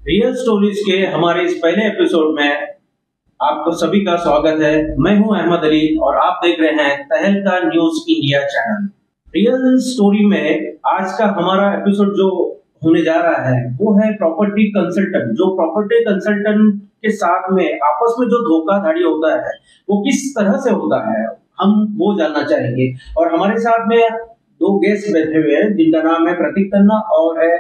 Real stories के हमारे इस पहले एपिसोड में आपको सभी का स्वागत है। मैं हूं अहमद अली और आप देख रहे हैं तहलका news India channel. Real story में आज का हमारा एपिसोड जो होने जा रहा है वो है प्रॉपर्टी कंसल्टेंट। जो प्रॉपर्टी कंसल्टेंट के साथ में आपस में जो धोखाधड़ी होता है वो किस तरह से होता है, हम वो जानना चाहेंगे। और हमारे साथ में दो गेस्ट बैठे हुए हैं जिनका नाम है प्रतीक तन्ना और है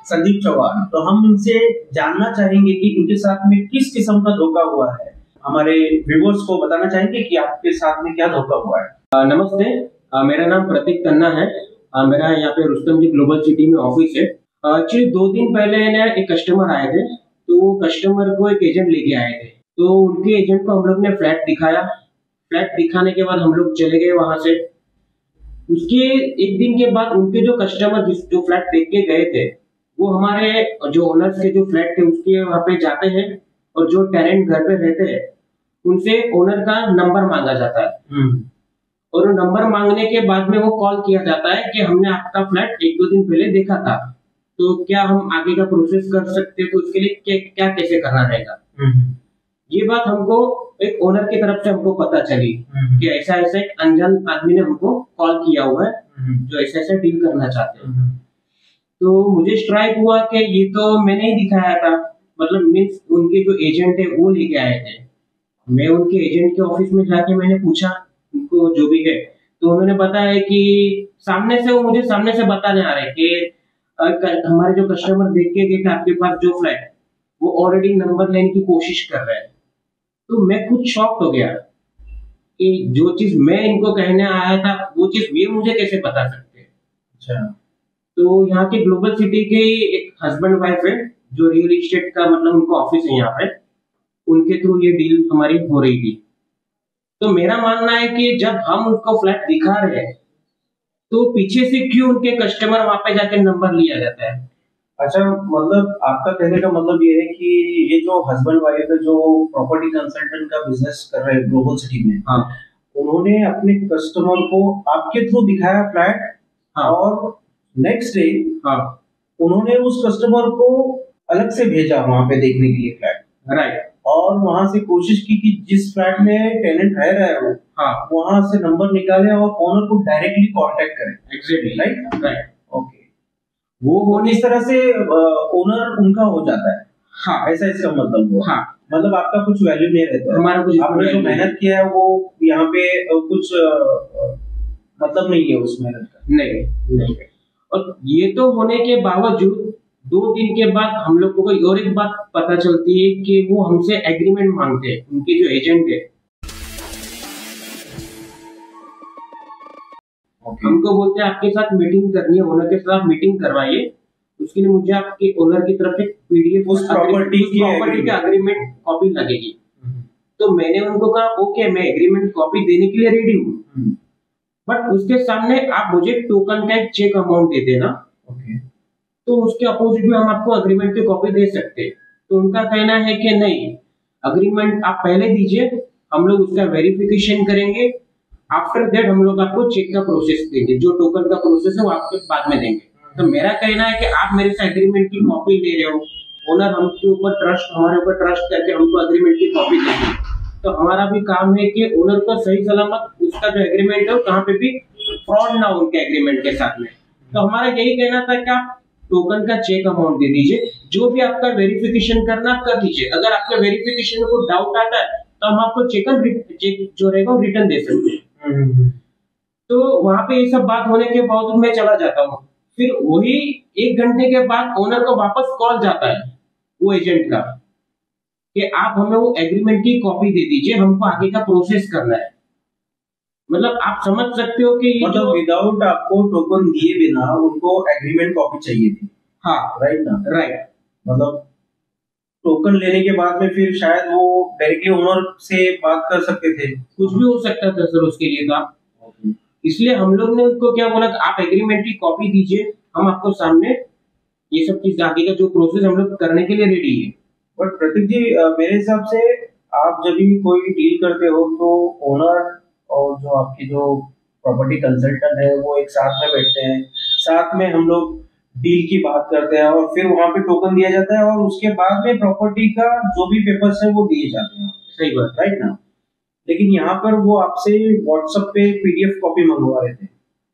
संदीप चौहान। तो हम इनसे जानना चाहेंगे कि इनके साथ में किस किस्म का धोखा हुआ है। हमारे व्यूअर्स को बताना चाहेंगे कि आपके साथ में क्या धोखा हुआ है। नमस्ते, मेरा नाम प्रतीक तन्ना है। मेरा यहाँ पे रुस्तम जी ग्लोबल सिटी में ऑफिस है। एक्चुअली 2 दिन पहले ना एक कस्टमर आए थे, तो वो कस्टमर को एक एजेंट लेके आए थे। तो उनके एजेंट को हम लोग ने फ्लैट दिखाया। फ्लैट दिखाने के बाद हम लोग चले गए वहां से। उसके एक दिन के बाद उनके जो कस्टमर जो फ्लैट देख के गए थे वो हमारे जो ओनर्स के जो फ्लैट थे उसके वहां पे जाते हैं और जो टेनेंट घर पे रहते हैं उनसे ओनर का नंबर मांगा जाता है। और नंबर मांगने के बाद में वो कॉल किया जाता है कि हमने आपका फ्लैट 1-2 दिन पहले देखा था, तो क्या हम आगे का प्रोसेस कर सकते हैं, तो उसके लिए क्या कैसे करना रहेगा। ये बात हमको एक ओनर की तरफ से हमको पता चली कि ऐसा ऐसा एक अनजान आदमी ने हमको कॉल किया हुआ है जो ऐसा ऐसा डील करना चाहते हैं। तो मुझे स्ट्राइक हुआ कि ये तो मैंने ही दिखाया था, मतलब मीन्स उनके जो एजेंट है वो लेके आए थे। मैं उनके एजेंट के ऑफिस में जाके मैंने पूछा उनको जो भी है, तो उन्होंने बताया कि सामने से वो मुझे सामने से बताने आ रहे कि हमारे जो कस्टमर देख के गए थे आपके पास जो फ्लैट, वो ऑलरेडी नंबर लेने की कोशिश कर रहे हैं। तो मैं खुद शॉक्ड हो गया कि जो चीज मैं इनको कहने आया था वो चीज ये मुझे कैसे बता सकते हैं। अच्छा। तो यहाँ के ग्लोबल सिटी के एक हस्बैंड वाइफ है जो रियल एस्टेट का मतलब उनको ऑफिस है यहाँ पे, उनके थ्रू ये डील हमारी हो रही थी। तो मेरा मानना है कि जब हम उनको फ्लैट दिखा रहे हैं तो पीछे से क्यों उनके कस्टमर वहां पे जाके नंबर लिया जाता है। अच्छा, मतलब आपका कहने का मतलब ये है कि ये जो हस्बैंड वाइफ है जो प्रॉपर्टी कंसल्टेंट का बिजनेस कर रहे हैं ग्लोबल सिटी में, हाँ, उन्होंने अपने कस्टमर को आपके थ्रू दिखाया फ्लैट। हाँ, और नेक्स्ट डे हाँ, उन्होंने उस कस्टमर को अलग से भेजा वहां पे देखने के लिए फ्लैट। राइट। और वहां से कोशिश की कि जिस फ्लैट में टेनेंट रह रहा है वो, हाँ, वहां से नंबर निकाले और ओनर को डायरेक्टली कांटेक्ट करें। Exactly, right right. ओके। वो होने इस तरह से ओनर उनका हो जाता है। हाँ, ऐसा इसका मतलब हुआ। हाँ, मतलब आपका कुछ वैल्यू नहीं रहता है। हमारा कुछ आपने जो मेहनत किया है वो यहाँ पे कुछ मतलब नहीं है उस मेहनत का। नहीं। और ये तो होने के बावजूद 2 दिन के बाद हम लोग को कोई और एक बात पता चलती है कि वो हमसे एग्रीमेंट मांगते हैं, उनके जो एजेंट है। हमको बोलते हैं आपके साथ मीटिंग करनी है, ओनर के साथ मीटिंग करवाइए, उसके लिए मुझे आपके ओनर की तरफ एक पीडीएफ उस प्रॉपर्टी की एग्रीमेंट कॉपी लगेगी। तो मैंने उनको कहा ओके, मैं एग्रीमेंट कॉपी देने के लिए रेडी हूँ, बट उसके सामने आप मुझे टोकन का एक चेक अमाउंट दे देना। ओके। तो उसके अपोजिट में हम आपको एग्रीमेंट की कॉपी दे सकते हैं। तो उनका कहना है कि नहीं, एग्रीमेंट आप पहले दीजिए, हम लोग उसका वेरिफिकेशन करेंगे, आफ्टर दैट हम लोग आपको चेक का प्रोसेस देंगे, जो टोकन का प्रोसेस है वो आपके बाद में देंगे। तो मेरा कहना है कि आप मेरे से एग्रीमेंट की कॉपी ले रहे हो, ओनर हमारे ऊपर ट्रस्ट करके हमको एग्रीमेंट की कॉपी देंगे, तो हमारा भी काम है कि ओनर को सही सलामत उसका जो एग्रीमेंट है कहाँ पे भी फ्रॉड ना हो उनके एग्रीमेंट के साथ में। तो हमारा यही कहना था कि आप टोकन का चेक अमाउंट दे दीजिए, जो भी आपका वेरिफिकेशन करना कर दीजिए। अगर आपके वेरिफिकेशन में कोई डाउट आता है तो हम आपको चेक जो रहेगा रिटर्न दे सकते हैं। तो वहां पे ये सब बात होने के बावजूद मैं चला जाता हूँ। फिर वही 1 घंटे के बाद ओनर को वापस कॉल जाता है वो एजेंट का कि आप हमें वो एग्रीमेंट की कॉपी दे दीजिए, हमको आगे का प्रोसेस करना है। मतलब आप समझ सकते हो कि मतलब विदाउट आपको टोकन दिए बिना उनको एग्रीमेंट कॉपी चाहिए थी। हाँ, राइट ना? राइट। मतलब टोकन लेने के बाद में फिर शायद वो डायरेक्टली ओनर से बात कर सकते थे। कुछ भी हो सकता था सर उसके लिए तो। इसलिए हम लोग ने उनको क्या बोला कि आप एग्रीमेंट की कॉपी दीजिए, हम आपको सामने ये सब चीज आगे का जो प्रोसेस हम लोग करने के लिए रेडी है। बट प्रतीक जी, मेरे हिसाब से आप जब भी कोई डील करते हो तो ओनर और जो आपकी जो प्रॉपर्टी कंसल्टेंट है वो एक साथ में बैठते हैं, साथ में हम लोग डील की बात करते हैं और फिर वहां पे टोकन दिया जाता है और उसके बाद में प्रॉपर्टी का जो भी पेपर्स है वो दिए जाते हैं। सही बात, राइट ना। लेकिन यहाँ पर वो आपसे व्हाट्सएप पे पीडीएफ कॉपी मंगवा रहे थे।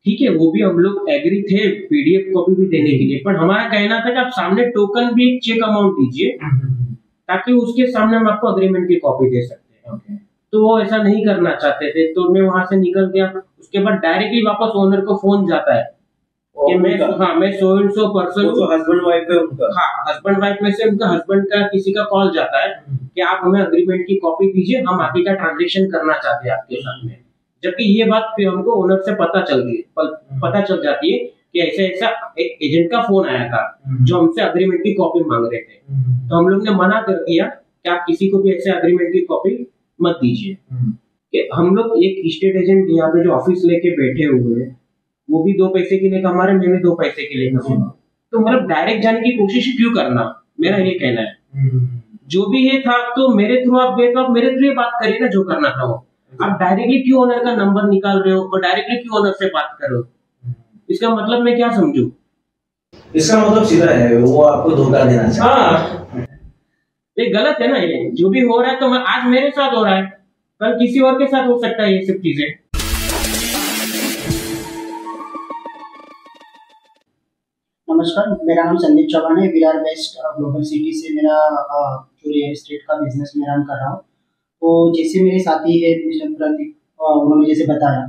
ठीक है, वो भी हम लोग एग्री थे पीडीएफ कॉपी भी देने के लिए, पर हमारा कहना था कि आप सामने टोकन भी एक चेक अमाउंट दीजिए ताकि उसके सामने हम आपको अग्रीमेंट की कॉपी दे सकते हैं। तो वो ऐसा नहीं करना चाहते थे, तो मैं वहां से निकल गया। उसके बाद डायरेक्टली वापस ओनर को फोन जाता है कि मैं सो एंड सो पर्सन हूं। हस्बैंड वाइफ है उनका। हस्बैंड वाइफ में से उनका हस्बैंड का किसी का कॉल जाता है कि आप हमें अग्रीमेंट की कॉपी दीजिए, हम आगे का ट्रांजैक्शन करना चाहते हैं आपके साथ में। जबकि ये बात फिर हमको ओनर से पता चल जाती है कि ऐसा ऐसा एक एजेंट का फोन आया था जो हमसे अग्रीमेंट की कॉपी मांग रहे थे। तो हम लोग ने मना कर दिया कि आप किसी को भी ऐसे अग्रीमेंट की कॉपी मत दीजिए। कि हम लोग एक स्टेट एजेंट यहाँ पे जो ऑफिस लेके बैठे हुए हैं, वो भी 2 पैसे के लिए कमा रहे, मैं भी 2 पैसे के लिए कमा। तो मतलब डायरेक्ट जाने की कोशिश क्यों करना, मेरा ये कहना है। जो भी ये था तो मेरे थ्रू आप गए तो आप मेरे थ्रू ये बात करिए ना, जो करना था वो। आप डायरेक्टली क्यों ओनर का नंबर निकाल रहे हो और डायरेक्टली क्यों ओनर से बात कर रहे हो? इसका मतलब मैं क्या समझूं? इसका मतलब सीधा है वो आपको धोखा देना चाहता है। ये गलत है ना। ये जो भी हो रहा है तो आज मेरे साथ हो रहा है, कल किसी और के साथ हो सकता है ये सब चीजें। नमस्कार, मेरा नाम संदीप चौहान है। We are best global city से मेरा जो रियल एस्टेट का बिजनेस में रन कर रहा हूँ। तो जैसे मेरे साथी है मिस्टर प्रतीक, उन्होंने जैसे बताया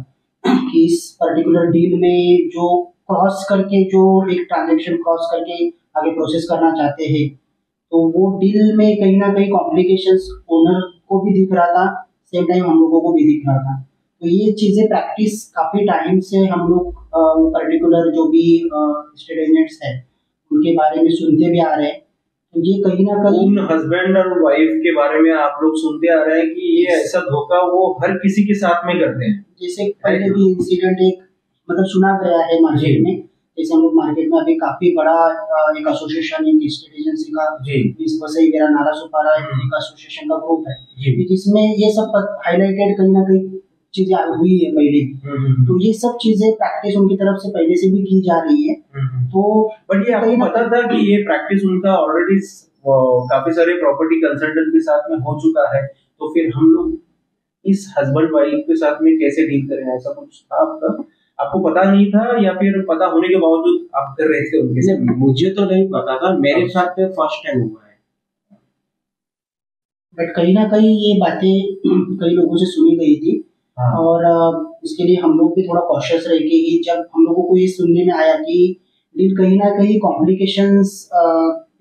कि इस पर्टिकुलर डील में जो क्रॉस करके जो एक ट्रांजैक्शन क्रॉस करके आगे प्रोसेस करना चाहते हैं, तो वो डील में कहीं ना कहीं कॉम्प्लिकेशंस ओनर को भी दिख रहा था, सेम टाइम हम लोगों को भी दिख रहा था। तो ये चीज़ें प्रैक्टिस काफ़ी टाइम से हम लोग पर्टिकुलर जो भी स्टेट एजेंट्स है उनके बारे में सुनते भी आ रहे हैं। तो ये कहीं ना कहीं उन हस्बैंड और वाइफ के बारे में आप लोग सुनते आ रहे हैं कि ये ऐसा धोखा वो हर किसी के साथ में करते हैं। जैसे पहले भी इंसिडेंट एक मतलब सुना गया है मार्केट में। जैसे हम लोग मार्केट में अभी काफी बड़ा एक एसोसिएशन एक स्टेट एजेंसी का इस वसई वेरा नारा सुपारा एक एसोसिएशन का ग्रुप है जिसमें ये सब हाईलाइटेड कहीं ना कहीं चीजें हुई है पहले भी। तो ये सब चीजें प्रैक्टिस उनकी तरफ से पहले से भी की जा रही है। तो बट ये आपको पता था कि ये प्रैक्टिस उनका ऑलरेडी काफी सारे प्रॉपर्टी कंसल्टेंट के साथ में हो चुका है, तो फिर हम लोग इस हस्बैंड वाइफ के साथ में कैसे डील करें? ऐसा कुछ था आपको पता नहीं था या फिर पता होने के बावजूद आप कर रहे थे उनके साथ? मुझे तो नहीं पता था, मेरे साथ में फर्स्ट टाइम हुआ है। बट कहीं ना कहीं ये बातें कई लोगों से सुनी गई थी। और इसके लिए हम लोग भी थोड़ा कॉशियस रह के ही, जब हम लोगों को ये सुनने में आया कि डील कहीं ना कहीं कॉम्प्लिकेशंस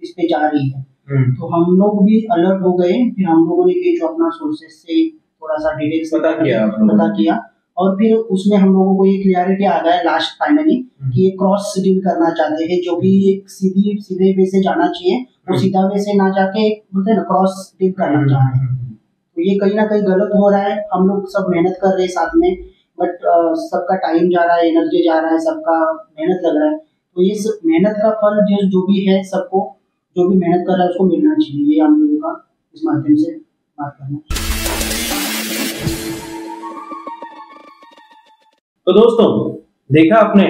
इस पे जा रही है, तो हम लोग भी अलर्ट हो गए। फिर हम लोगों ने भी जो अपना सोर्सेस से थोड़ा सा डिटेल्स पता किया और फिर उसमें हम लोगों को ये क्लियरिटी आ गया लास्ट फाइनली कि ये क्रॉस डील करना चाहते हैं। जो भी एक सीधे वे से जाना चाहिए वो सीधा वे से ना जाके बोलते हैं ना क्रॉस डील करना चाह रहे हैं। तो ये कहीं ना कहीं गलत हो रहा है। हम लोग सब मेहनत कर रहे हैं साथ में, बट सबका टाइम जा रहा है, एनर्जी जा रहा है, सबका मेहनत लग रहा है। तो इस मेहनत का फल जो भी है, सबको जो भी मेहनत कर रहा है उसको मिलना चाहिए। ये हम लोगों का इस माध्यम से बात करना। तो दोस्तों, देखा आपने,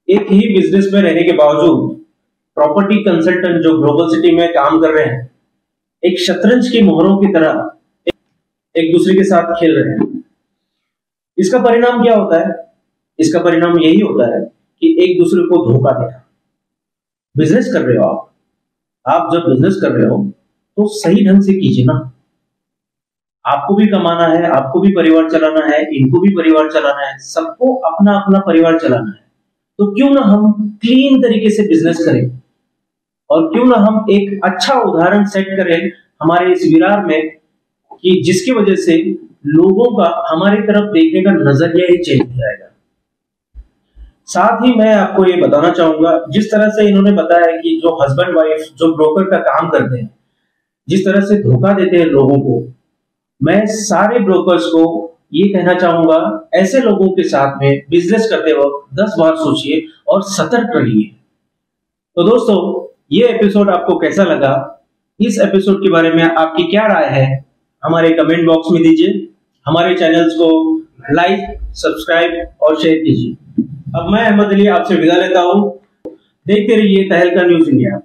एक ही बिजनेस में रहने के बावजूद प्रॉपर्टी कंसल्टेंट जो ग्लोबल सिटी में काम कर रहे हैं, एक शतरंज की मोहरों की तरह एक दूसरे के साथ खेल रहे हैं। इसका परिणाम क्या होता है? इसका परिणाम यही होता है कि एक दूसरे को धोखा देना। बिजनेस कर रहे हो आप जब बिजनेस कर रहे हो तो सही ढंग से कीजिए ना। आपको भी कमाना है, आपको भी परिवार चलाना है, इनको भी परिवार चलाना है, सबको अपना अपना परिवार चलाना है। तो क्यों ना हम क्लीन तरीके से बिजनेस करें और क्यों ना हम एक अच्छा उदाहरण सेट करें हमारे इस विरार में कि जिसकी वजह से लोगों का हमारी तरफ देखने का नजरिया ही चेंज हो जाएगा। साथ ही मैं आपको ये बताना चाहूंगा, जिस तरह से इन्होंने बताया कि जो हस्बैंड वाइफ जो ब्रोकर का काम करते हैं, जिस तरह से धोखा देते हैं लोगों को, मैं सारे ब्रोकर्स को ये कहना चाहूंगा, ऐसे लोगों के साथ में बिजनेस करते वक्त 10 बार सोचिए और सतर्क रहिए। तो दोस्तों, ये एपिसोड आपको कैसा लगा? इस एपिसोड के बारे में आपकी क्या राय है? हमारे कमेंट बॉक्स में दीजिए। हमारे चैनल्स को लाइक, सब्सक्राइब और शेयर कीजिए। अब मैं अहमद अली आपसे विदा लेता हूं। देखते रहिए तहलका न्यूज इंडिया।